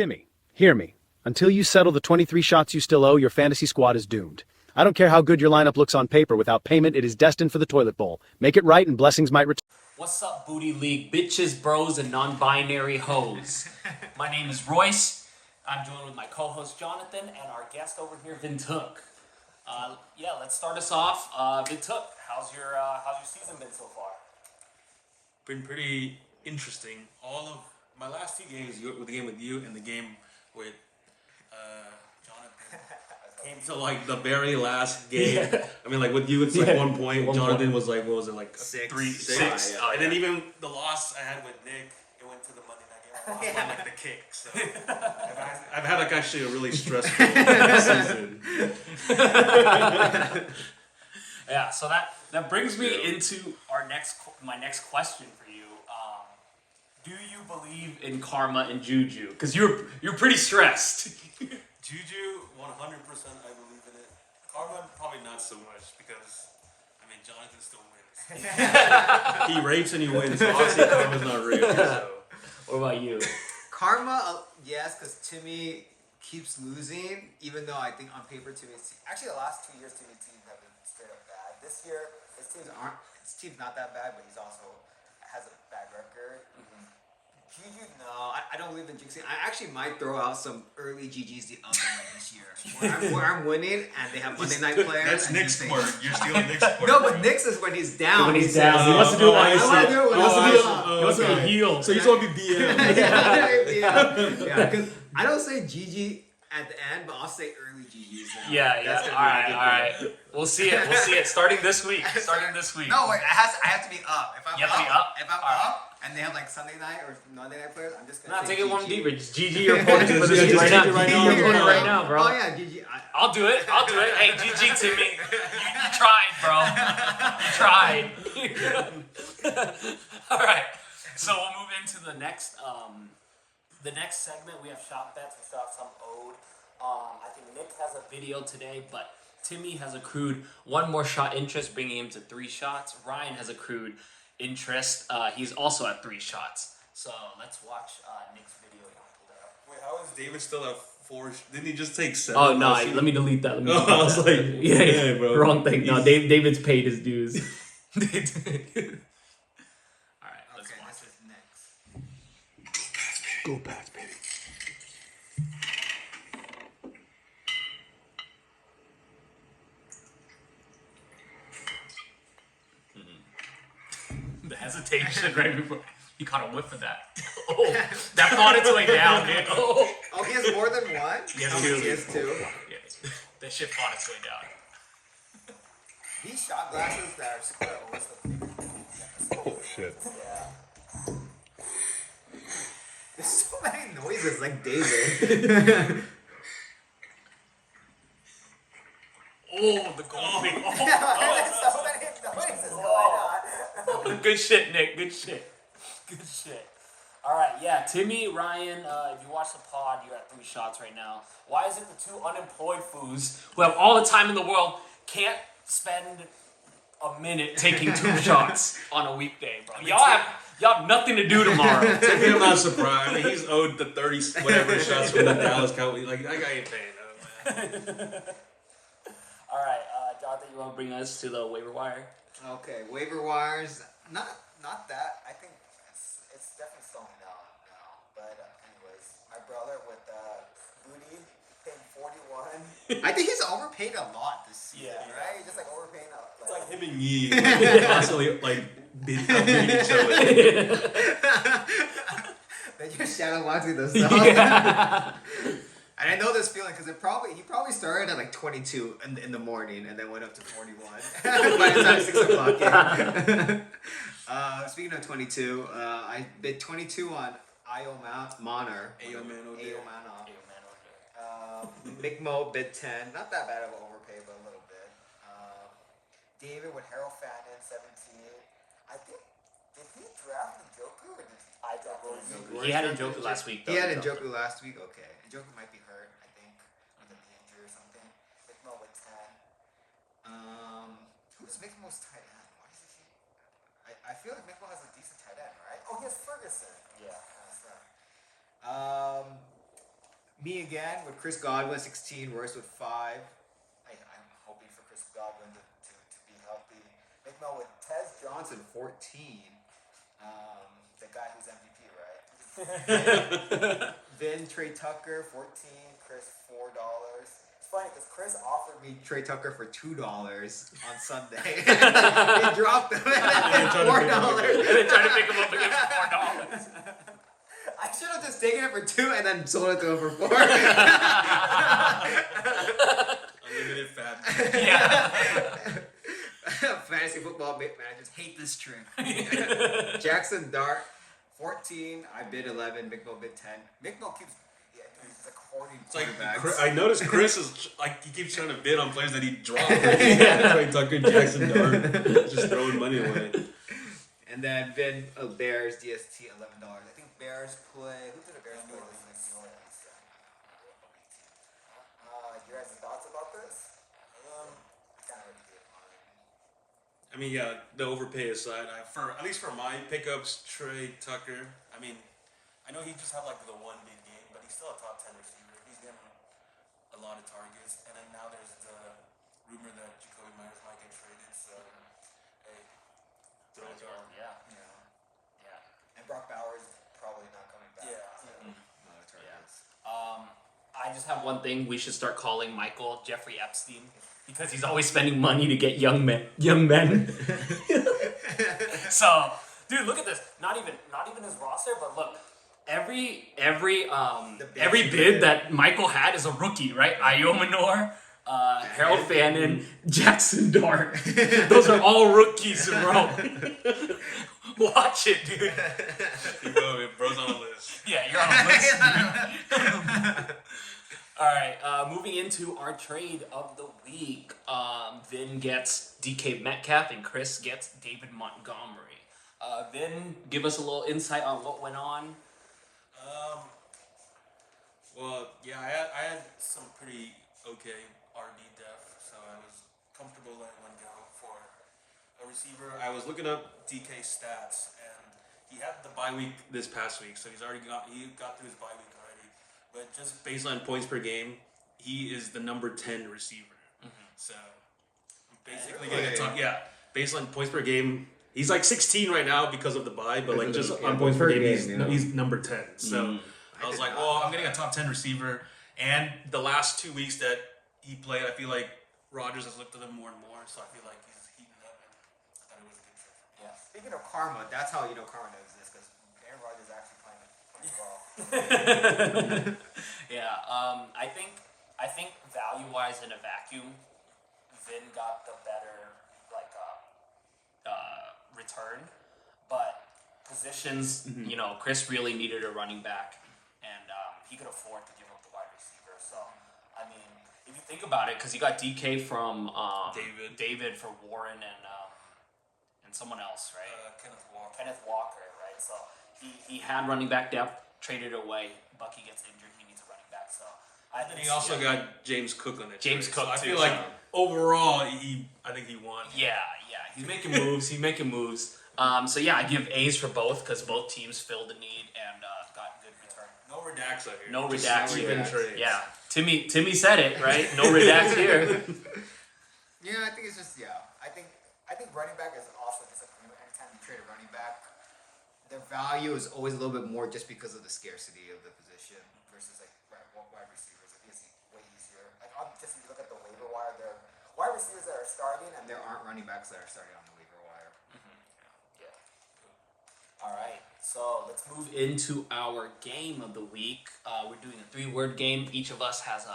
Timmy, hear me. Until you settle the 23 shots you still owe, your fantasy squad is doomed. I don't care how good your lineup looks on paper. Without payment, it is destined for the toilet bowl. Make it right and blessings might return. What's up, Booty League? Bitches, bros, and non-binary hoes. My name is Royce. I'm joined with my co-host Jonathan and our guest over here, Vinh Thuc. Yeah, let's start us off. Vinh Thuc, how's your season been so far? Been pretty interesting. All of my last two games, the game with you and the game with Jonathan, came to like the very last game. Yeah. I mean, like with you, it's like 1 point. Jonathan was like, what was it, like Six. six. Oh, and then even the loss I had with Nick, it went to the Monday night game. I lost by like the kick. So I've had like actually a really stressful season. Yeah, so that brings me into my next question for you. Do you believe in karma and juju? Because you're pretty stressed. Juju, 100% I believe in it. Karma, probably not so much because, I mean, Jonathan still wins. He rapes and he wins, so obviously karma's not real. So. What about you? Karma, yes, because Timmy keeps losing, even though I think on paper Timmy's actually the last 2 years Timmy's teams have been straight up bad. This year his team's not that bad, but he's also has a bad record. Mm-hmm. Juju, no, I don't believe in jinxing. I actually might throw out some early GGs the other way this year, where I'm winning and they have Monday night players. That's Nick's word. You're stealing Nick's word. No, but Nick's is when he's down. When he's down, he wants to do it. I want to do it when he's up. He wants to be a heel. So you just want to be BM. Yeah, because I don't say GG at the end, but I'll say early GGs. Yeah. All right. We'll see it. Starting this week. No, wait. I have to be up. If I'm You have to be up? If I'm All right. up, and they have like Sunday night or Monday night players, I'm just gonna. Not say take it one GG. deeper. Just GG your opponent for this just right take now. it right GG now. your opponent right now, bro. Oh yeah, GG. I'll do it. Hey, GG Timmy. You tried, bro. You tried. All right. So we'll move into the next segment. We have shop bets. We still have some owed. I think Nick has a video today, but Timmy has accrued one more shot interest, bringing him to 3 shots. Ryan has accrued interest. He's also at 3 shots. So let's watch Nick's video. Wait, how is David still at 4? Didn't he just take 7? Oh no! Let me delete that. I was like, yeah, bro. Wrong thing. No, David's paid his dues. All right, let's Okay, watch this it. is next. Go Pats, baby. The hesitation right before he caught a whiff of that. Oh, that fought its way down, man. Oh, Oh, he has more than one. Yes, Oh, he he has 2. yeah, that shit fought its way down. These shot glasses that are square always look. Oh, shit. Yeah. There's so many noises, like David. Oh, the golfing. There's so many noises going on. Oh, good shit, Nick. Good shit. All right, yeah. Timmy, Ryan, if you watch the pod, you're at 3 shots right now. Why is it the 2 unemployed foos who have all the time in the world can't spend a minute taking 2 shots on a weekday, bro? Y'all have nothing to do tomorrow. I'm not surprised. I mean, he's owed the 30 whatever shots from the Dallas Cowboys. Like, that guy ain't paying, man. All right, Jonathan, you want to bring us to the waiver wire? Okay, waiver wires. Not that. I think it's definitely slowing down now. But anyways, my brother with Booty paid 41. I think he's overpaid a lot this season, Yeah. right? He's just like overpaying a It's like him and Yee, like, constantly, like, beating each other. Then you're shadow boxing themselves. And I know this feeling because he probably started at like 22 in the morning and then went up to 41 by the time 6 o'clock came. Speaking of 22, I bid 22 on Io Manor. Ayo Mano. Mick bid 10. Not that bad of an overpay, but a little bit. David with Harold Fannin 17. I think, did he draft Njoku or did he? I drafted He had Njoku last week, though. He had Njoku last week? Okay. Njoku might be hurt, I think, with a knee injury or something. Mick with 10. Who's Mick tight end? Why is he? I feel like Mick has a decent tight end, right? Oh, he has Ferguson. Yeah. That's right. Me again with Chris Godwin 16, Royce with 5. I'm hoping for Chris Godwin to be healthy. Mick with Tez Johnson 14. The guy who's MVP, right? Vin Trey Tucker 14, Chris $4. It's funny because Chris offered me Trey Tucker for $2 on Sunday. He dropped him at $4. And then trying to pick him up again for $4. I should have just taken it for 2 and then sold it to him for 4. Unlimited fat. Yeah. Fantasy football managers hate this trick. Jackson Dart 14. I bid 11. Mick bid 10. Mick keeps he's like hoarding It's like quarterbacks. I noticed Chris is like he keeps trying to bid on players that he dropped. Trey Tucker, Jackson Dart, just throwing money away. And then Vin Bears DST $11. I think Bears play. Who did the Bears play this week? You guys' thoughts about this? I kind of already did mine. I mean, yeah, the overpay aside, at least for my pickups, Trey Tucker. I mean, I know he just had like the one big game, but he's still a top 10 receiver. He's getting a lot of targets, and then now there's the rumor that Jacoby Myers might get traded. So, hey, throw it on. Yeah. And Brock Bowers probably not coming back. Yeah. No targets. I just have one thing. We should start calling Michael Jeffrey Epstein because he's always spending money to get young men. So, dude, look at this. Not even his roster, but look. Every bid that Michael had is a rookie, right? Io Manor, Harold Fannin, Jackson Dart. Those are all rookies, bro. Watch it, dude. Bro's on the list. Yeah, you're on the list. All right, moving into our trade of the week. Vin gets DK Metcalf and Chris gets David Montgomery. Vin, give us a little insight on what went on. Well, yeah, I had some pretty okay RB depth, so I was comfortable letting one go for a receiver. I was looking up DK stats, and he had the bye week this past week, so he got through his bye week already. But just baseline points per game, he is the number 10 receiver. So basically getting a top, baseline points per game. He's like 16 right now because of the bye, but like just on points per game, he's number 10. So I was like, well, I'm getting a top 10 receiver. And the last 2 weeks that he played, I feel like Rodgers has looked at him more and more. So I feel like he's heating up, and I thought it was a good trade. Yeah. Speaking of karma, that's how you know karma exists because Aaron Rodgers is actually playing well. Yeah, I think value-wise in a vacuum, Vin got the better return, but positions, Chris really needed a running back, and he could afford to give up the wide receiver. So, I mean, if you think about it, because you got DK from David for Warren and someone else, right? Kenneth Walker, right? So he had running back depth, traded away. Bucky gets injured, he needs a running back. So I think he also got James Cook on it. James Cook, so I too, feel like overall, I think he won. Yeah, he's making moves. So yeah, I give A's for both because both teams filled the need and got good return. No redacts out here. No Just redacts everything here. trades. Yeah, Timmy said it right. No redacts here. Yeah, I think it's just I think running back is also just anytime you trade a running back, their value is always a little bit more just because of the scarcity of the position versus like wide receivers. I think it's way easier. Like just if you look at the waiver wire, there are wide receivers that are starting, and there aren't running backs that are starting on the waiver wire. Yeah. All right. So let's move into our game of the week. We're doing a 3-word game. Each of us has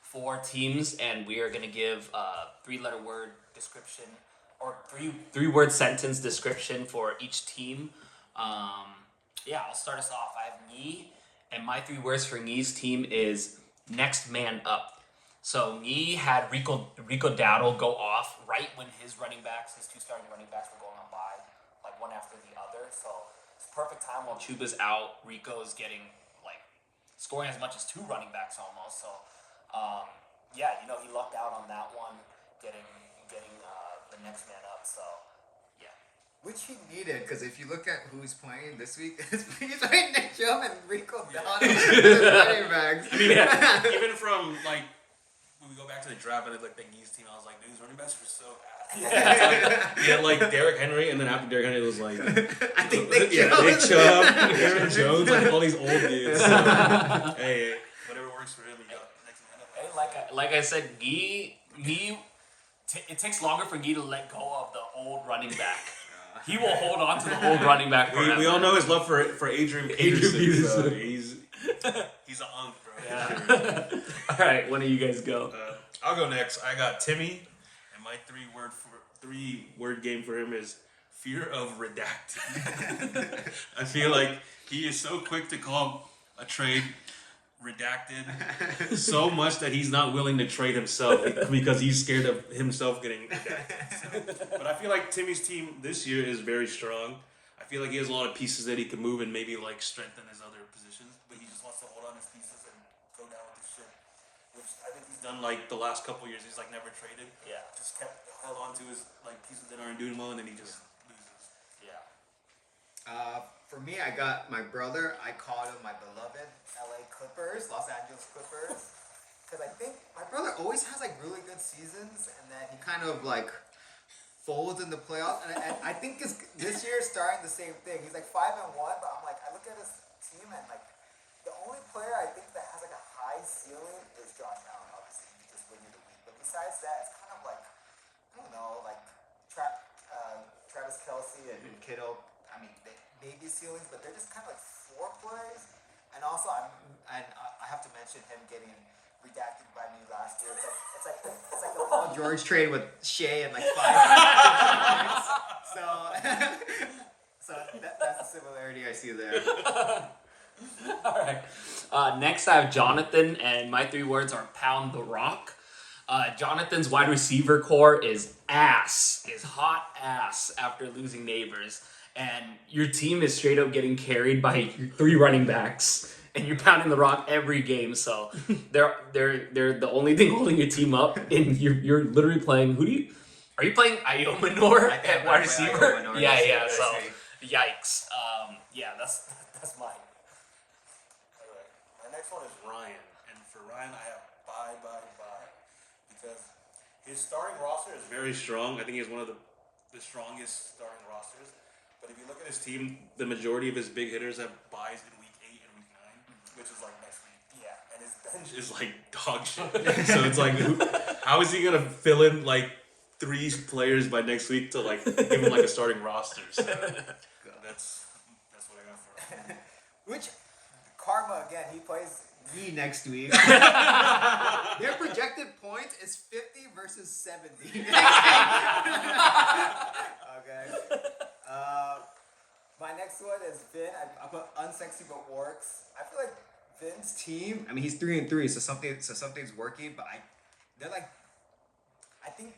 4 teams, and we are going to give a 3-letter word description or 3-word sentence description for each team. I'll start us off. I have Knee, and my 3 words for Knee's team is next man up. So Knee had Rico Dowdle go off right when his 2 starting running backs were going on by, like one after the other. So it's perfect time while Chuba's out. Rico's getting scoring as much as 2 running backs almost. So he lucked out on that one, getting the next man up. So yeah. Which he needed, because if you look at who's playing this week, he's playing Nick Chubb and Rico Dowdle as running backs. I mean, even from like when we go back to the draft and like the Geese team, I was like, dude, these running backs were so ass. Yeah, like Derrick Henry, and then after Derrick Henry, it was like I think Nick Chubb. Nick Chubb, Aaron Jones, like all these old dudes. So, hey, whatever works for him, you got next man up. Hey, like I said, it takes longer for Guy to let go of the old running back. He will hold on to the old running back forever. We all know his love for Adrian Peterson. So he's an unk, bro. Yeah. All right, one of you guys go. I'll go next. I got Timmy, and my three word game for him is fear of redacted. I feel like he is so quick to call a trade redacted so much that he's not willing to trade himself because he's scared of himself getting redacted. So, but I feel like Timmy's team this year is very strong. I feel like he has a lot of pieces that he can move and maybe like strengthen his other positions, but he just wants to hold on his pieces and go down with his ship, which I think he's done like the last couple years. He's like never traded. Yeah. Just held on to his like pieces that aren't doing well, and then he just loses. Yeah. For me, I got my brother. I called him my beloved LA Clippers, Los Angeles Clippers. Because I think my brother always has like really good seasons, and then he kind of like folds in the playoffs. And I think this year is starting the same thing. He's like 5-1, but I'm like, I look at his team and like the only player I think that has like a high ceiling is Josh Allen. Obviously, he just win you the week. But besides that, it's kind of like I don't know, like Travis Kelce and Kittle. I mean, they may be ceilings, but they're just kind of like floor plays. And also, I have to mention him getting redacted by me last year. It's like the Paul George trade with Shea and like 5 points. So that's the similarity I see there. All right. Next, I have Jonathan, and my 3 words are pound the rock. Jonathan's wide receiver core is hot ass after losing Neighbors. And your team is straight up getting carried by 3 running backs. And you're pounding the rock every game, so they're the only thing holding your team up. And you're literally playing. Are you playing Iomanor at wide receiver? Yeah. So, yikes. Yeah, that's mine. All right. My next one is Ryan, and for Ryan, I have bye, because his starting roster is very strong. I think he has one of the strongest starting rosters. But if you look at his team, the majority of his big hitters have buys in week 8 and week 9, which is like next week. Yeah, and his bench is like dog shit. So it's like, how is he gonna fill in like 3 players by next week to like give him like a starting roster? So that's what I got for him. Which karma again? He plays me next week. Their projected points is 50 versus 70. Okay. My next one is Vin. I put unsexy but works. I feel like Vin's team. I mean, he's 3-3, so something's working. But they're like, I think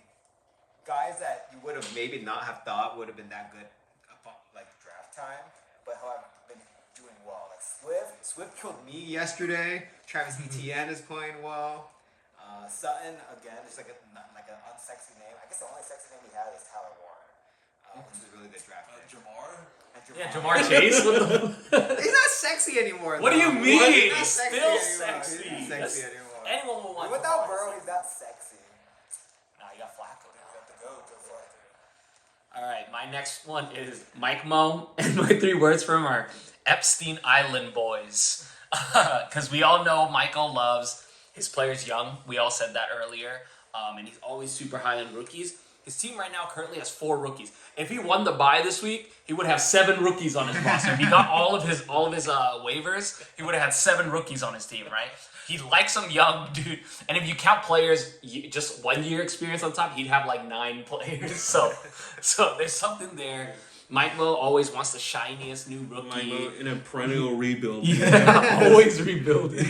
guys that you would have maybe not have thought would have been that good upon like draft time, but who have been doing well. Like Swift killed me yesterday. Travis Etienne is playing well. Sutton again, just like an unsexy name. I guess the only sexy name he had is Tyler Warren, which is a really good draft pick. Jamar? Yeah, Jamar Chase. He's not sexy anymore. What do you mean? What? He's still sexy. He's not sexy anymore. Anyone will want. Without Burrow, he's not sexy. Nah, you got Flacco now. You got to go to Flacco. All right, my next one is Mike Mo, and my 3 words for him are Epstein Island boys. Because we all know Michael loves his players young. We all said that earlier. And he's always super high on rookies. His team right now currently has 4 rookies. If he won the bye this week, he would have 7 rookies on his roster. If he got all of his waivers, he would have had 7 rookies on his team, right? He likes some young dude. And if you count players, just 1 year experience on top, he'd have like 9 players. So there's something there. Mike Mo always wants the shiniest new rookie. Mike Mo in a perennial rebuild. Yeah, always rebuilding.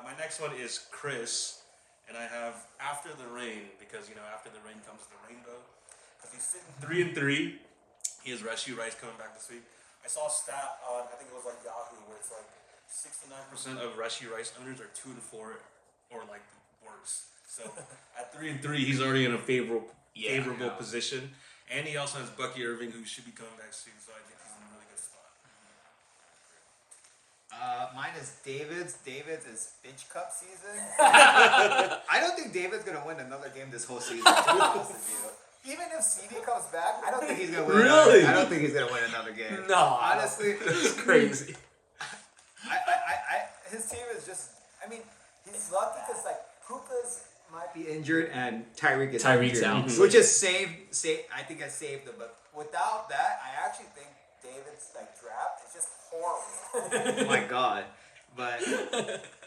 My next one is Chris, and I have After the Rain, because after the rain comes the rainbow. Because he's sitting 3-3. He has Rashee Rice coming back this week. I saw a stat on, I think it was like Yahoo, where it's like 69% of Rashee Rice owners are 2-4 or like worse numbers. So at 3-3, he's already in a favorable position, and he also has Bucky Irving, who should be coming back soon. So I think he's in a really good spot. Mine is David's. David's is Bitch Cup season. I don't think David's gonna win another game this whole season. To be honest with you. Even if CD comes back, I don't think he's gonna win. Really? I don't think he's gonna win another game. No, honestly, it's crazy. His team is just. I mean, he's lucky because like Puka's might be injured and Tyreek is Tyreek's injured, out. which has saved. I think has saved them. But without that, I actually think David's like draft is just horrible. Oh my god. But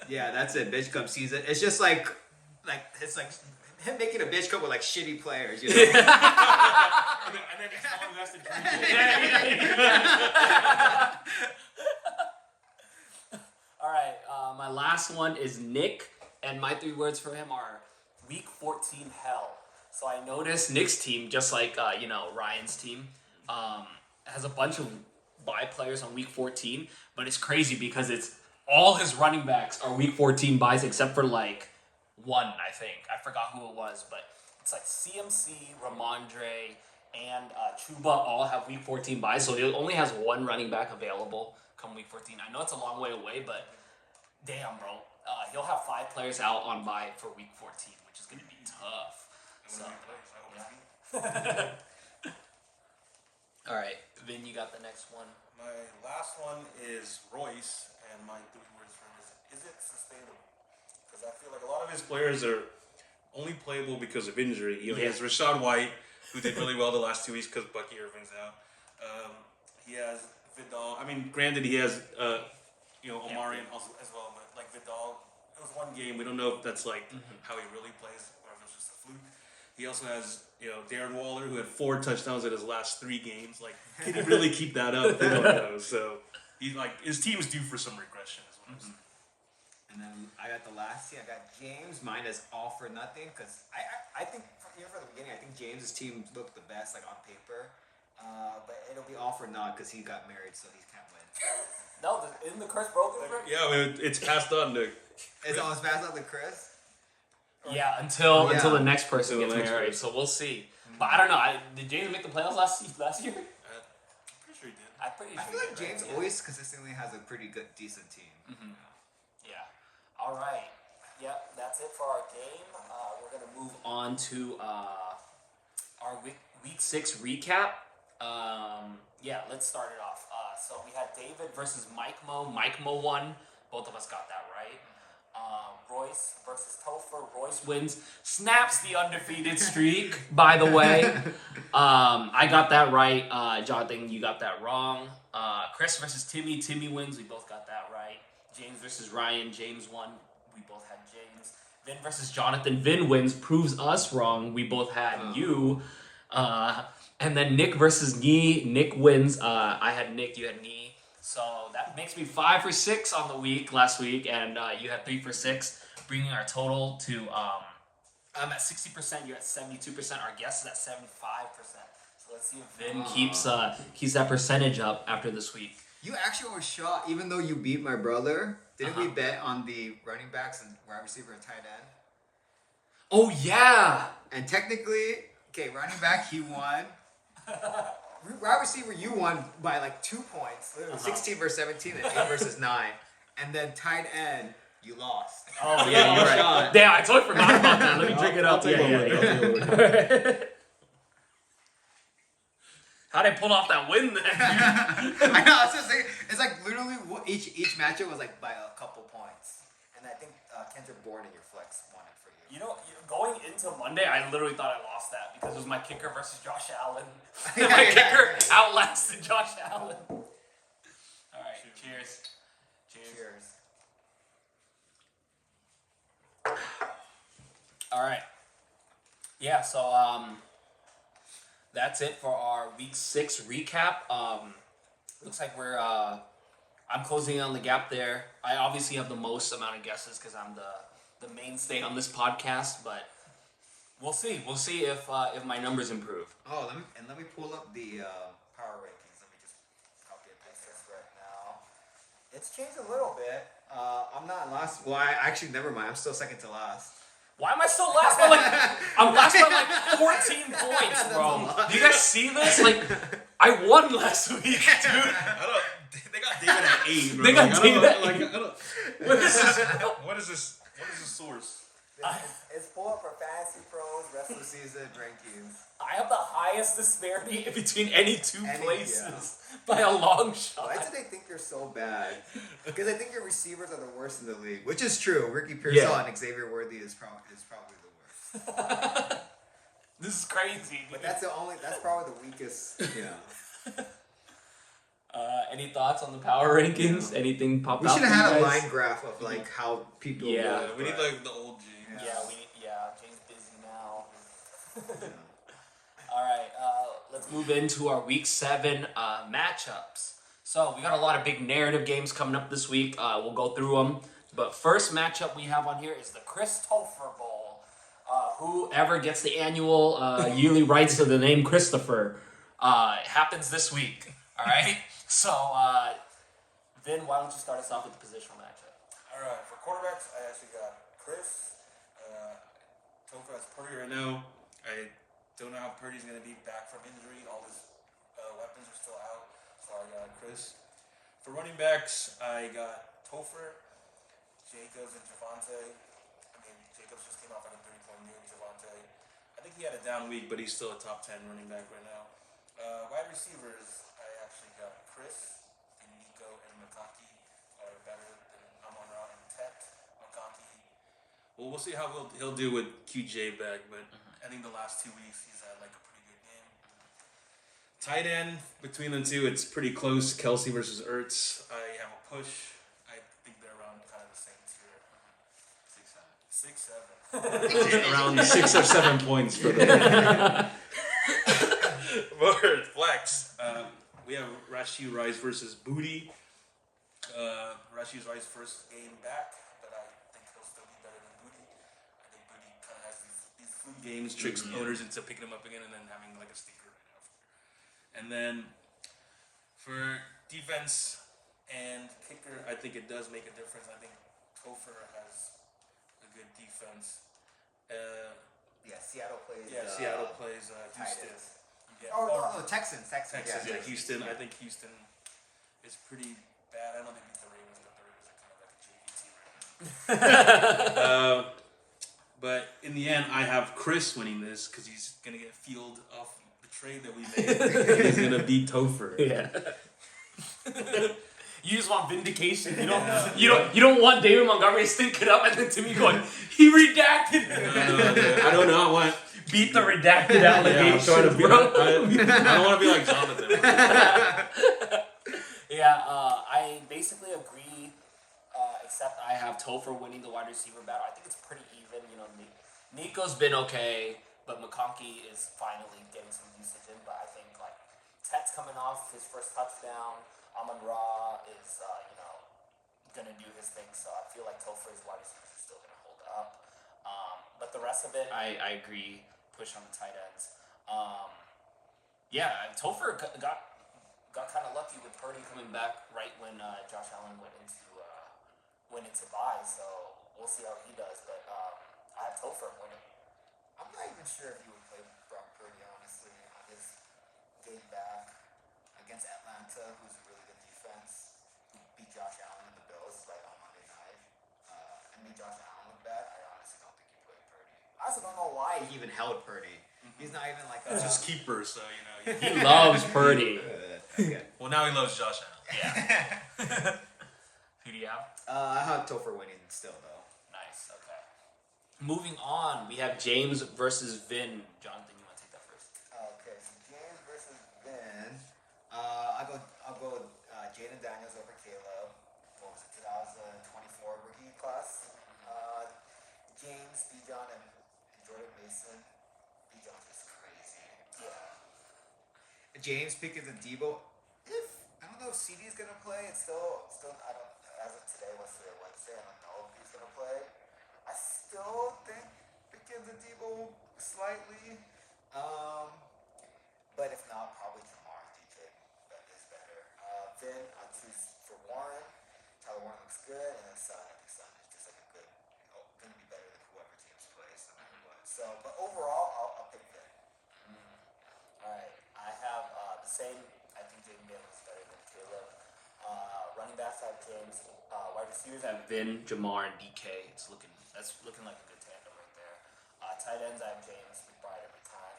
yeah, that's it. Bitch Cup season. It's just like it's like him making a bitch cup with like shitty players, you know. And then he's the one who has to drink it. All right, my last one is Nick, and my 3 words for him are Week 14 hell. So I noticed Nick's team, just like Ryan's team, has a bunch of bye players on Week 14, but it's crazy because it's all his running backs are Week 14 buys except for like one, I think. I forgot who it was, but it's like CMC, Ramondre, and Chuba all have Week 14 buys, so he only has one running back available come Week 14. I know it's a long way away, but damn, bro. He'll have 5 players out on bye for Week 14, which is going to be tough. So, yeah. All right, Vin, you got the next one. My last one is Royce, and my 3 words for him is it sustainable? Because I feel like a lot of his players are only playable because of injury. He has Rashad White, who did really well the last 2 weeks because Bucky Irving's out. He has Vidal. I mean, granted, he has Omarion also as well, but like Vidal, it was one game. We don't know if that's like how he really plays or if it's just a fluke. He also has Darren Waller, who had 4 touchdowns in his last 3 games. Like, can he really keep that up? We don't know. So he's like his team's due for some regression. Is what I'm saying. And then I got the last team. I got James. Mine is all for nothing because I think from the beginning, I think James's team looked the best like on paper. But it'll be all for naught because he got married, so he can't win. No, isn't the curse broken? Yeah, I mean, it's passed on to. It's almost passed on to Chris. Yeah, until the next person Until gets the next married. person. So we'll see. But I don't know. Did James make the playoffs last year? I'm pretty sure he did. I'm pretty sure. I feel like he did, James right? always consistently has a pretty good, decent team. Yeah. All right. Yep, that's it for our game. We're going to move on to our week 6 recap. Let's start it off. So we had David versus Mike Mo. Mike Mo won. Both of us got that right. Royce versus Topher. Royce wins. Snaps the undefeated streak, by the way. I got that right. Jonathan, you got that wrong. Chris versus Timmy. Timmy wins. We both got that right. James versus Ryan. James won. We both had James. Vin versus Jonathan. Vin wins. Proves us wrong. We both had you. And then Nick versus Knee. Nick wins. I had Nick. You had Knee. So that makes me 5 for 6 on the week last week, and you had 3 for 6, bringing our total to I'm at 60%. You're at 72%. Our guest is at 75%. So let's see if Vin keeps that percentage up after this week. You actually were shot, even though you beat my brother. Didn't we bet on the running backs and wide receiver and tight end? Oh yeah. And technically, running back he won. Wide receiver, you won by like 2 points. Literally 16 versus 17 and 8 versus 9. And then tight end, you lost. Oh, yeah, you're right. Damn, I totally forgot about that. Let me drink it up. How'd I pull off that win then? I know, I was just saying, it's like literally each matchup was like by a couple points. And I think Kendrick Bourne in your flex won it for you. You know, going into Monday, I literally thought I lost that because it was my kicker versus Josh Allen. My kicker outlasted Josh Allen. All right, cheers. Cheers. All right. Yeah, so that's it for our week 6 recap. Looks like we're I'm closing on the gap there. I obviously have the most amount of guesses because I'm the mainstay on this podcast, but we'll see. We'll see if my numbers improve. Oh, let me pull up the power rankings. Let me just copy and paste this right now. It's changed a little bit. I'm not last. Well, never mind. I'm still second to last. Why am I still last by I'm last by like 14 points, bro. Do you guys see this? Like, I won last week, dude. I don't. They got David at 8. Bro. They got like, David at like, 8. I don't. What is this? What is this? What is the source? It's pulled up for Fantasy Pros rest of the season rankings. I have the highest disparity between any two places yeah. by a long shot. Why do they think you're so bad? Because I think your receivers are the worst in the league, which is true. Ricky Pearsall and Xavier Worthy is probably the worst. This is crazy. But that's probably the weakest. Yeah. Any thoughts on the power rankings? Anything pop We out? should have for had you a guys? line graph of like how people. Yeah. vote, We need but- like the old James. Yeah, James busy now. All right, let's move into our Week 7 matchups. So we got a lot of big narrative games coming up this week. We'll go through them. But first matchup we have on here is the Christopher Bowl. Whoever gets the annual yearly rights to the name Christopher happens this week. All right. So, Vin, why don't you start us off with the positional matchup? All right, for quarterbacks, I actually got Chris. Topher has Purdy right now. I don't know how Purdy's going to be back from injury. All his weapons are still out, so I got Chris. For running backs, I got Topher, Jacobs, and Javante. I mean, Jacobs just came off like a 30-point game. Javante, I think he had a down week, but he's still a top 10 running back right now. Wide receivers, I actually got Chris, and Nico, and McConkey are better than Amon-Ra and Tet. McConkey, well, we'll see how he'll do with QJ back, but I think the last 2 weeks he's had like a pretty good game. Tight end, between the two, it's pretty close. Kelsey versus Ertz. I have a push. I think they're around kind of the same tier. 6-7. 6-7. Around 6 or 7 points for the Word, flex. We have Rashid Rice versus Booty. Rashid Rice first game back, but I think he'll still be better than Booty. I think Booty kind of has these fluke games, tricks owners into picking him up again and then having like a stinker right after. And then for defense and kicker, I think it does make a difference. I think Topher has a good defense. Seattle plays. Seattle plays Houston. Titans. Yeah. Oh, no, Texans. Texas, Yeah, yeah, Houston. I think Houston is pretty bad. I know they beat the Ravens, but the Ravens are kind of like a JV team right now. But in the end, I have Chris winning this because he's gonna get fueled off the trade that we made. He's gonna beat Topher. Yeah. You just want vindication. You don't want David Montgomery to stink it up and then Timmy going, he redacted it. No, I don't know. I want Beat the redacted allegations, trying to be bro. I don't want to be like Jonathan. Yeah, I basically agree, except I have Topher winning the wide receiver battle. I think it's pretty even. Nico's been okay, but McConkey is finally getting some usage in. But I think like Tet's coming off his first touchdown. Amon-Ra is gonna do his thing. So I feel like Topher's wide receivers are still gonna hold up. But the rest of it, I agree. Push on the tight ends. Topher got kind of lucky with Purdy coming back right when Josh Allen went into bye. So we'll see how he does. But I have Topher winning. I'm not even sure if you would play Brock Purdy, honestly, on his game back against Atlanta, who's a really good defense. Who beat Josh Allen and the Bills like on Monday night. I mean, Josh Allen looked bad. I honestly don't think you played Purdy. I also don't know why he even held Purdy. He's not even like a... It's just keeper, so He loves Purdy. Okay. Well, now he loves Josh Allen. Yeah. Who do you have? I have Topher winning still, though. Nice. Okay. Moving on, we have James versus Vin. Jonathan, you want to take that first? Okay, so James versus Ben. I'll go with Jaden Daniels over Caleb. What was it, 2024 rookie class? James, Bijan, and Jordan Mason. Bijan's just crazy. Yeah. James picking the Debo. I don't know if CD's gonna play. It's still I don't, as of today, what's today, Wednesday, I don't know if he's gonna play. I still think picking the Debo slightly. But if not, probably Jamar DJ is better. Then I choose for Warren. Tyler Warren looks good, and then Son. I think Son is just like a good, gonna be better than whoever James plays. So, but overall, I'll pick Vin. All right, I have the same. I think Jaden Daniels is better than Caleb. Running backs I have James. Wide receivers I have Vin, Jamar, and DK. That's looking like a good tandem right there. Tight ends I have James McBride every time.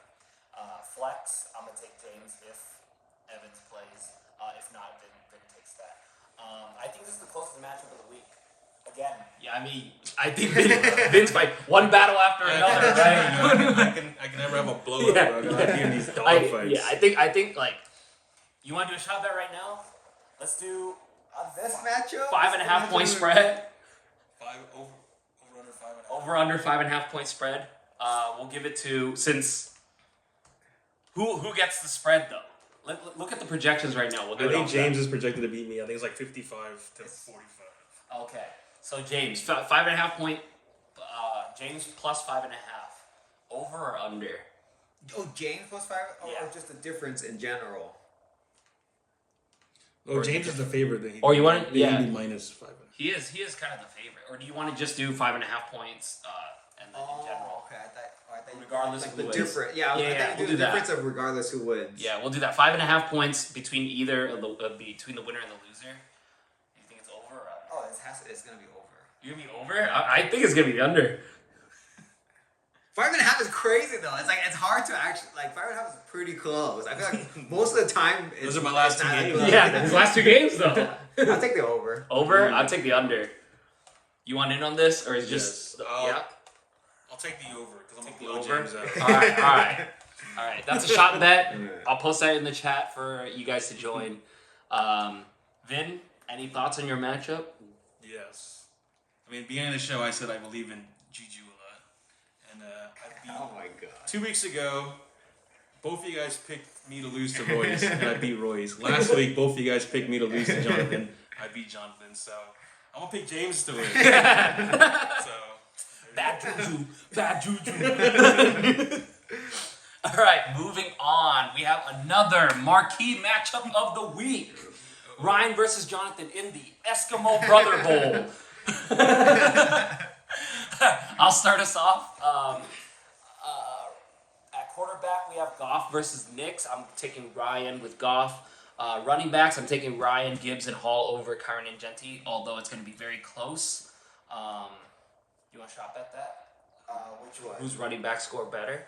Flex I'm gonna take James if Evans plays. If not, Vin takes that. I think this is the closest matchup of the week. Again. Yeah, I mean, I think Vin's like one battle after another, right? I can never have a blowout. Bro. I gotta be in these dogfights. Yeah, I think like, you want to do a shot bet right now? Let's do On this matchup, 5.5 point spread. Over under 5.5. Over under 5.5 point spread. We'll give it to who gets the spread though. Look at the projections right now. We'll do I it think on James is projected to beat me. I think it's like 55 to 45. Okay, so James 5.5 point. James plus 5.5. Over or under? Oh, James plus 5, Yeah. or just the difference in general. Oh, James is the favorite. Or you want it? Yeah. minus 5.5. He is kind of the favorite. Or do you want to just do 5.5 points and then in general? Okay. I thought you Regardless like of the who wins. difference. Yeah, I Yeah, think we'll the do that. difference of regardless who wins. Yeah, we'll do that. 5.5 points between either of between the winner and the loser. You think it's over or under? Oh, it's gonna be over. You're gonna be over? I think it's gonna be under. 5.5 is crazy though. It's hard to actually 5.5 is pretty close. I feel like most of the time Those are my last it's two not games. close. Yeah, these last two games though. I'll take the over. Over? I'll take the under. You want in on this, or is just yeah? I'll take the over because I'm Take gonna the blow over. James out. All right. That's a shot bet. I'll post that in the chat for you guys to join. Vin, any thoughts on your matchup? Yes. I mean, beginning of the show, I said I believe in Juju a lot, and I beat. Oh my god. 2 weeks ago, both of you guys picked me to lose to Royce, and I beat Royce. Last week, both of you guys picked me to lose to Jonathan. I beat Jonathan, so I'm gonna pick James to win. So Bad juju. Bad juju. All right, moving on. We have another marquee matchup of the week. Ryan versus Jonathan in the Eskimo Brother Bowl. I'll start us off. At quarterback, we have Goff versus Knicks. I'm taking Ryan with Goff. Running backs, I'm taking Ryan, Gibbs, and Hall over Kyron and Genty, although it's going to be very close. You want to shot bet that? Which one? Whose running back score better?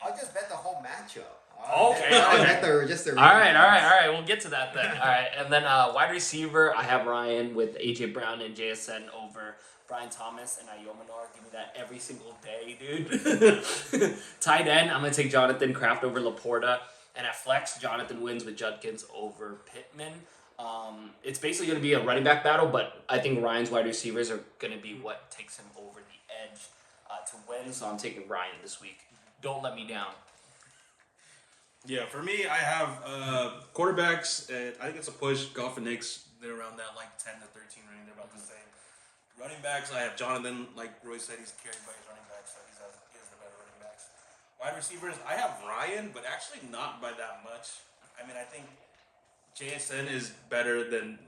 I'll just bet the whole matchup. Okay. I'll bet just the All right. We'll get to that then. All right, and then wide receiver, I have Ryan with AJ Brown and JSN over Brian Thomas and Iomanor. Give me that every single day, dude. Tight end, I'm gonna take Jonathan Kraft over Laporta, and at flex, Jonathan wins with Judkins over Pittman. It's basically gonna be a running back battle, but I think Ryan's wide receivers are gonna be what takes him over the edge to win. So I'm taking Ryan this week. Don't let me down. yeah, for me, I have quarterbacks. I think it's a push. Goff and Knicks, they're around that like 10 to 13 range. They're about the same. Running backs, I have Jonathan. Like Roy said, he's carried by his running backs, so he has the better running backs. Wide receivers, I have Ryan, but actually not by that much. I mean, I think JSN is better than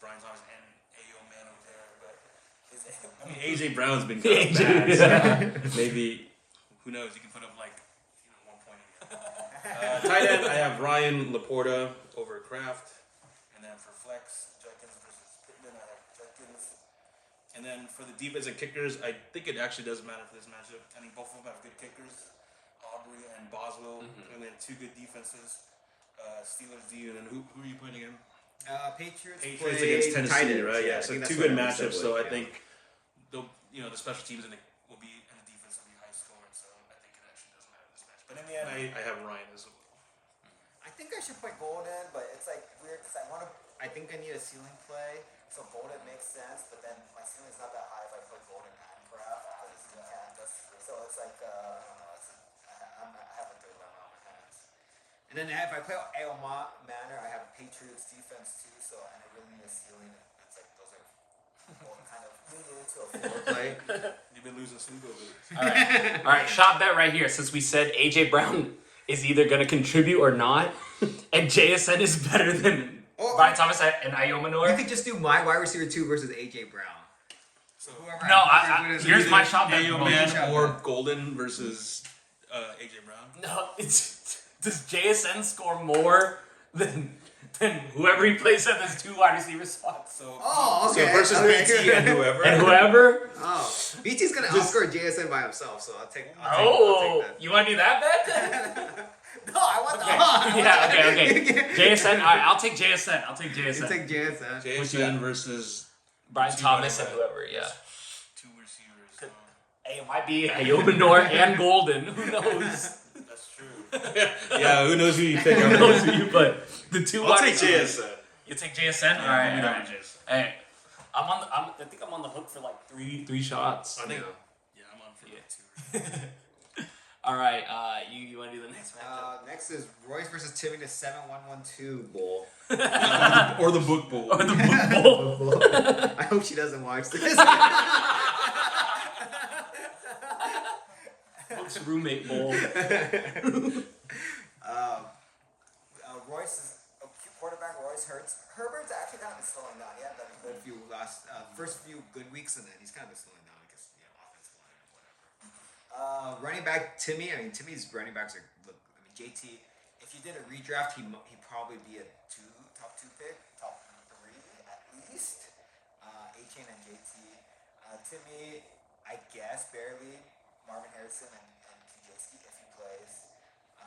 Brian Thomas and Ayo Mano there, but AJ Brown's been kind of bad. So maybe who knows? He can put up like 1 point again. Tight end, I have Ryan Laporta over Kraft, and then for flex, Judkins versus Pittman, I have Judkins. And then for the defense and kickers, I think it actually does matter for this matchup. I think both of them have good kickers, Aubrey and Boswell, and then two good defenses. Steelers D, and then who are you putting again? Patriots against Tennessee, right? Yeah, so two good matchups. So I yeah. think the special teams will be and the defense will be high scoring. So I think it actually doesn't matter this match. But in the end, I have Ryan as well. I think I should play Golden, but it's like weird because I think I need a ceiling play, so Golden makes sense. But then my ceiling's not that high if I play Golden and Kraft because you can't just. So it's like I don't know. I have a good dilemma on my hands. And then if I play Aoma Manor, I have Patriots defense too. So and I really need a ceiling. It's like those are both kind of leading into a floor play. You've been losing sleep over this. All right. Shot bet right here. Since we said AJ Brown is either going to contribute or not, and JSN is better than Brian Thomas and Iomanor. You could just do my wide receiver 2 versus AJ Brown. So Whoever No, whoever here's my shot bet. Ayo Man or Golden versus AJ Brown. No, does JSN score more than whoever he plays at his 2 wide receiver spots? So Oh, okay. So versus okay. BT and whoever. And whoever. Oh, BT's gonna outscore JSN by himself, so I'll take Oh, that. you want to do that bet? No, I want Okay. Yeah. Okay. JSN. All right, I'll take JSN. You take JSN. JSN versus Brian Two Thomas and running whoever. Yeah. 2 receivers. Hey, it might be Ayobinor and Golden. Who knows? That's true. Yeah, who knows who you pick? Who knows who you put? The 2 I'll wide take receivers. JSN. You take JSN. Yeah, All right. we All don't right. JSN. Hey, I think I'm on the hook for like three shots. I think. Yeah, I'm on for like 2. All right. You want to do the next matchup? Next is Royce versus Timmy, the 7112 bowl. Or the book bowl. Or the book bowl. I hope she doesn't watch this. Book's roommate bowl. Royce is quarterback. Royce hurts. Herbert's actually kind of been slowing down. He had a good few first few good weeks, and then he's kind of been slowing down because offensive line and whatever. Running back Timmy. I mean, Timmy's running backs are JT. If you did a redraft, he'd probably be a top two pick, top 3 at least. A-Chain and JT. Timmy, I guess barely. Marvin Harrison and TJ if he plays.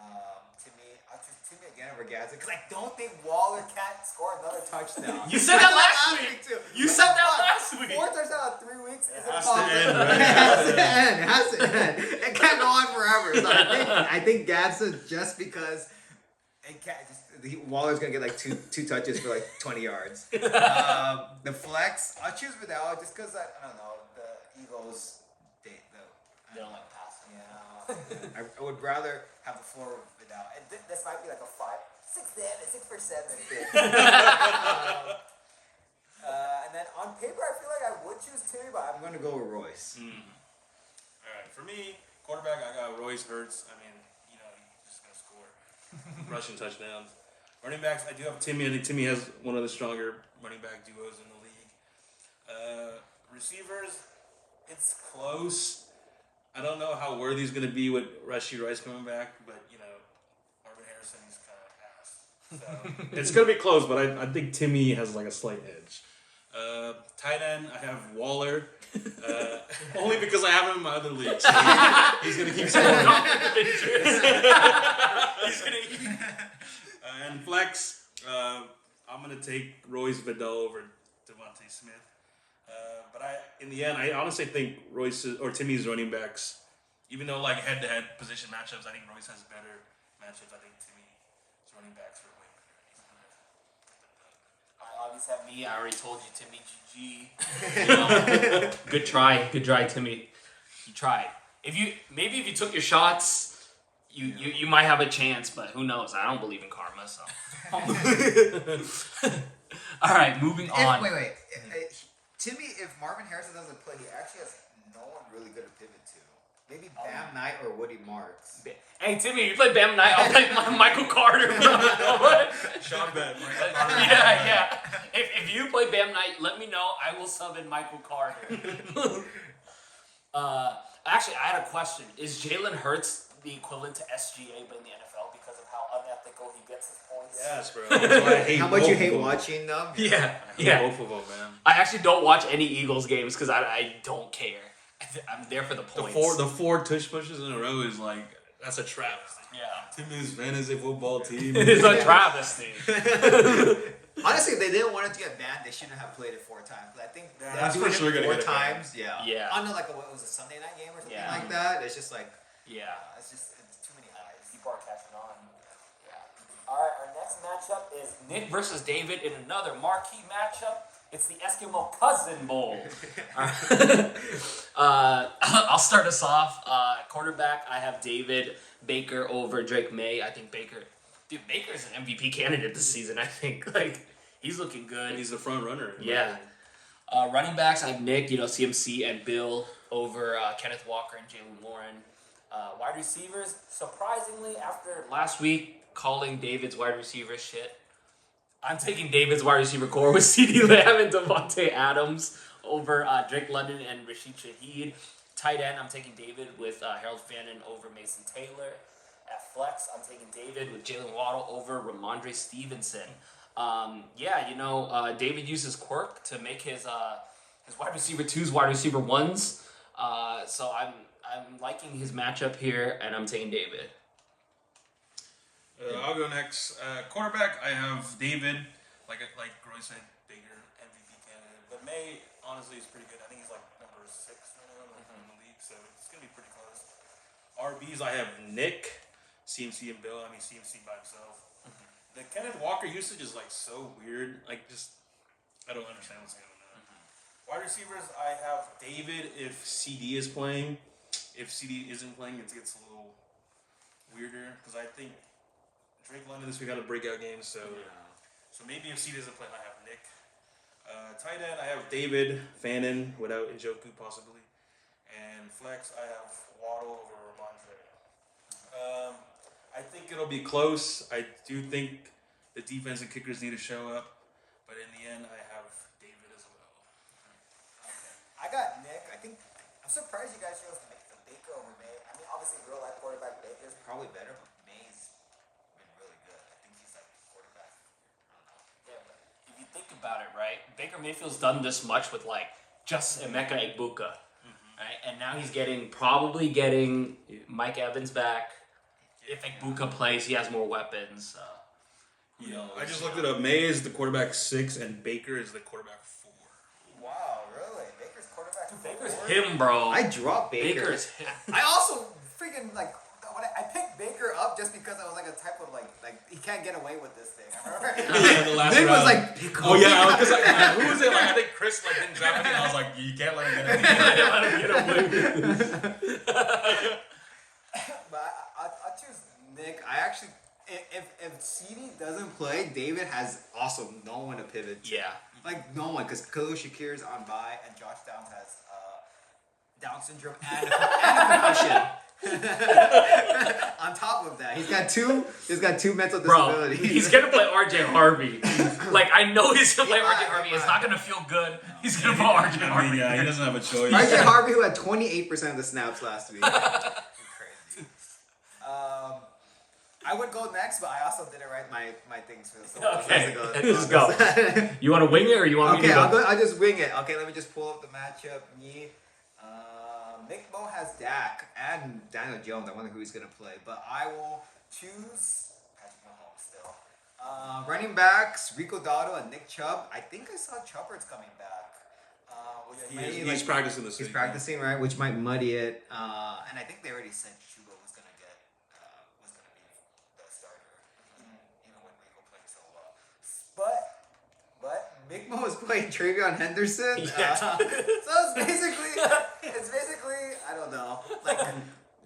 I'll choose Timmy again over Gadsden because I don't think Waller can't score another touchdown. You said that last week. too. You said that last week. 4 touchdowns in 3 weeks is has impossible. to end, right? It has to end. It can't go on forever. So I think Gadsden just because it can't. Waller's gonna get like two touches for like 20 yards. The flex, I'll choose Vidal just because I don't know the Eagles. They don't like passing. Yeah, I would rather have the floor with Vidal. This might be like a 6 for 7 pick. And then on paper, I feel like I would choose Timmy, but I'm gonna go with Royce. All right, for me, quarterback, I got Royce Hurts. I mean, he's just gonna score rushing touchdowns. Running backs, I do have Timmy. I think Timmy has one of the stronger running back duos in the league. Receivers, it's close. I don't know how worthy he's going to be with Rashee Rice coming back, but, Marvin Harrison is kind of ass. So it's going to be close, but I think Timmy has like a slight edge. Tight end, I have Waller. Only because I have him in my other league. So he's going to keep scoring. He's going to and flex, I'm going to take Royce Vidal over Devontae Smith. But in the end, I honestly think Royce or Timmy's running backs, even though like head-to-head position matchups, I think Royce has better matchups. I think Timmy's running backs are way better. I obviously have me. I already told you, Timmy. GG. Good try, Timmy. You tried. If you took your shots, you might have a chance, but who knows? I don't believe in karma, so. All right, moving on. Wait. Timmy, if Marvin Harrison doesn't play, he actually has no one really good to pivot to. Maybe Bam Knight or Woody Marks. Hey, Timmy, you play Bam Knight, I'll play Michael Carter, bro. What? Sean Bet. Yeah. If you play Bam Knight, let me know. I will sub in Michael Carter. Actually, I had a question. Is Jalen Hurts the equivalent to SGA but in the NFL because of how unethical he gets his points? Yes, bro. That's why I hate How much you hate them. watching them? Yeah. I hate both of them, man. I actually don't watch any Eagles games because I don't care. I'm there for the points. The four tush pushes in a row is like, that's a travesty. Yeah. Timmy's fantasy football team. It's a travesty. Honestly, if they didn't want it to get banned, they shouldn't have played it 4 times. I think that's doing for sure it gonna 4 get it banned. times. Yeah. Yeah. On like what was a Sunday night game or something Yeah. like that. It's just like Yeah. it's too many highs. People are catching on. Yeah. All right, our next matchup is Nick versus David in another marquee matchup. It's the Eskimo Cousin Bowl. I'll start us off. Quarterback, I have David Baker over Drake May. I think Baker's an MVP candidate this season. I think he's looking good. He's the front runner. Yeah. Running backs, I have Nick, CMC and Bill over Kenneth Walker and Jalen Warren. Wide receivers, surprisingly, after last week calling David's wide receiver shit, I'm taking David's wide receiver core with CeeDee Lamb and Devontae Adams over Drake London and Rashid Shaheed. Tight end, I'm taking David with Harold Fannin over Mason Taylor. At flex, I'm taking David with Jalen Waddle over Ramondre Stevenson. David uses quirk to make his wide receiver 2s wide receiver 1s. So I'm liking his matchup here, and I'm taking David. I'll go next. Quarterback, I have David. Like Roy said, Baker, MVP candidate. But May, honestly, is pretty good. I think he's like number 6 right now in the league, so it's going to be pretty close. RBs, I have Nick, CMC, and Bill. I mean, CMC by himself. The Kenneth Walker usage is like so weird. Like, I don't understand what's going on. Wide receivers, I have David if CD is playing. If CD isn't playing, it gets a little weirder because I think Drake London this week had a breakout game, so maybe if CD doesn't play, I have Nick. Tight end, I have David, Fannin without Njoku possibly, and flex, I have Waddle over Ramondre. I think it'll be close. I do think the defense and kickers need to show up, but in the end, I have David as well. Okay. I got Nick. I'm surprised you guys chose Baker over May. I mean, obviously, real life quarterback Baker is probably better, but May's been really good. I think he's like quarterback. I don't know. Yeah, but if you think about it, right? Baker Mayfield's done this much with like just Emeka Egbuka, right? And now he's probably getting Mike Evans back. If Egbuka plays, he has more weapons. I just looked it up. May is the quarterback 6, and Baker is the quarterback 4. Wow, really? Baker's quarterback. Baker's 4? him, bro. I dropped Baker. Baker's him. I also freaking when I picked Baker up just because I was like a type of like he can't get away with this thing. I remember. Yeah, the last Vin was round. like, pick up. Oh yeah, because who was it? Like I think Chris didn't draft me. I was like, you can't let him get away. But I choose Nick. I actually, if CD doesn't play, David has also no one to pivot to. Yeah. Like no one, because Khalil Shakir's on bye and Josh Downs has Down syndrome and a concussion. On top of that, he's got two mental disabilities. Bro, he's gonna play RJ Harvey. Like I know he's gonna play RJ Harvey. It's not gonna feel good. He's gonna play RJ Harvey. Yeah, he doesn't have a choice. RJ Harvey, who had 28% of the snaps last week. Crazy. I would go next, but I also didn't write my things for this. Okay, let's go. You want to wing it or you want me to go? I'll just wing it. Okay, let me just pull up the matchup. Nick Mo has Dak and Daniel Jones. I wonder who he's going to play. But I will choose Patrick Mahomes still. Running backs, Rico Dotto and Nick Chubb. I think I saw Chubbard's coming back. He's practicing this week. He's practicing, right? Which might muddy it. And I think they already said Chuba was going to be the starter. Even when Rico played so well. But Big Mo is playing Travion Henderson. Yeah. So it's basically I don't know, like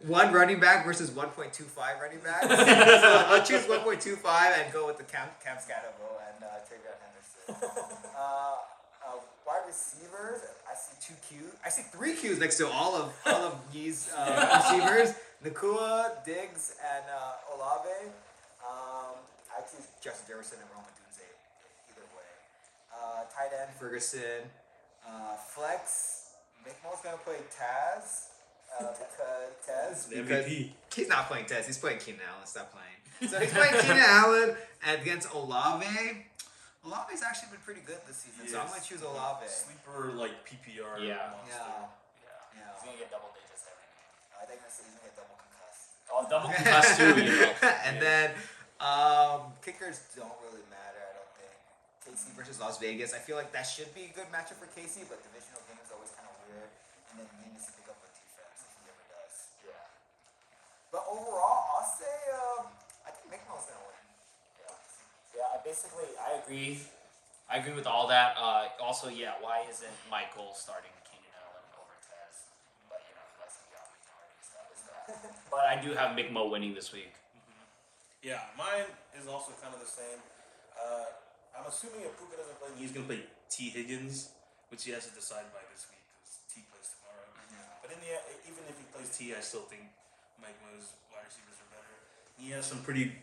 one running back versus 1.25 running backs. So I'll choose 1.25 and go with the Cam Scatterbo and Travion Henderson. Wide receivers, I see 2 Qs. I see 3 Qs next to all of these receivers. Nakua, Diggs, and Olave. I choose Justin Jefferson and Roma Dunze either way. Tight end Ferguson. Flex, McMo's gonna play Taz. Because he's not playing Taz. He's playing Keenan Allen. Stop playing. So he's playing Keenan Allen against Olave. Olave's actually been pretty good this season, so I'm gonna choose Olave. Sleeper like PPR. Yeah. Monster. Yeah. He's gonna get double digits every game. I think he's gonna get double concussed. Oh, double concussed too, you know. And then kickers don't really matter, I don't think. KC versus Las Vegas. I feel like that should be a good matchup for KC, but divisional game is always kind of weird. And then he needs to pick up with defense, if he ever does. Yeah. But overall, I'll say I think McMillan's gonna win. Yeah, I agree. I agree with all that. Also, yeah, why isn't Michael starting Keenan Allen over Taz? But you know, that's the job we already established that. But I do have McMo winning this week. Yeah, mine is also kind of the same. I'm assuming if Puka doesn't play, he's going to play T. Higgins, which he has to decide by this week because T plays tomorrow. Yeah. But in the end, even if he plays T, I still think Mike Mo's wide receivers are better. He has some pretty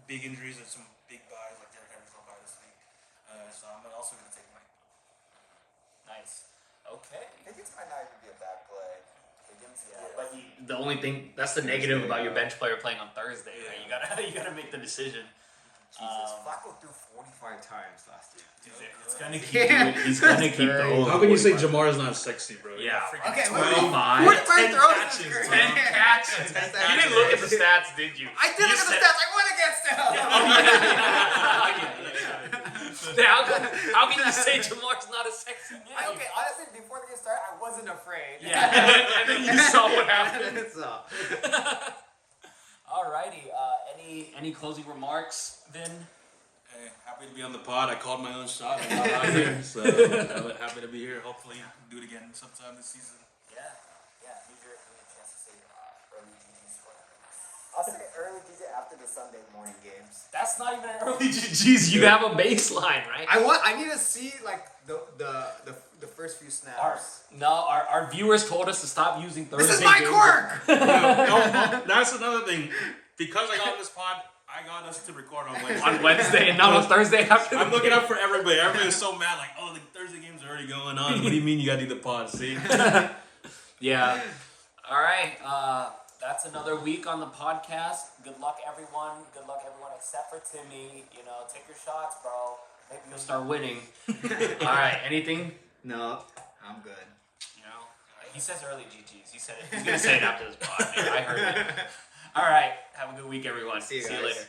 big injuries and some big buys, like Derrick Henry's on bye this week. So I'm also going to take Mike. Nice. Okay. Higgins might not even be a bad play. Higgins, But the only thing that's the negative about your bench player playing on Thursday. Right? You gotta make the decision. Jesus, Flacco threw 45 times last year. It's gonna keep doing. He's gonna keep going. How can you say Jamar is not sexy, bro? Yeah. Okay, 25. 45 10 throws. catches, is 10 great. catches. You didn't look at the stats, did you? I did look at the stats. I won against him. How can you say Jamar's not a sexy name? Okay, honestly, before the game started, I wasn't afraid. Yeah. And then you saw what happened. So, Alrighty. Any closing remarks, Vin? Hey, happy to be on the pod. I called my own shot. I got out here, so I'm happy to be here. Hopefully, do it again sometime this season. yeah. Here's your chance to say early GG's score. I'll say early GG after the Sunday morning games. That's not even an early GGs. You have a baseline, right? I need to see like the first few snaps. Our viewers told us to stop using Thursday. This is my games. quirk. That's another thing. Because I got this pod, I got us to record on Wednesday. On Wednesday and not on Thursday after. I'm looking up for everybody. Everybody is so mad, like, oh, the Thursday games are already going on. What do you mean you gotta do the pod? See? Yeah. All right. That's another week on the podcast. Good luck, everyone. Good luck, everyone, except for Timmy. You know, take your shots, bro. Maybe you'll start winning. All right. Anything? No, I'm good. You know, he says early GGs. He said it. He's gonna say it after this pod. I heard it. All right. Have a good week, everyone. See you guys. later.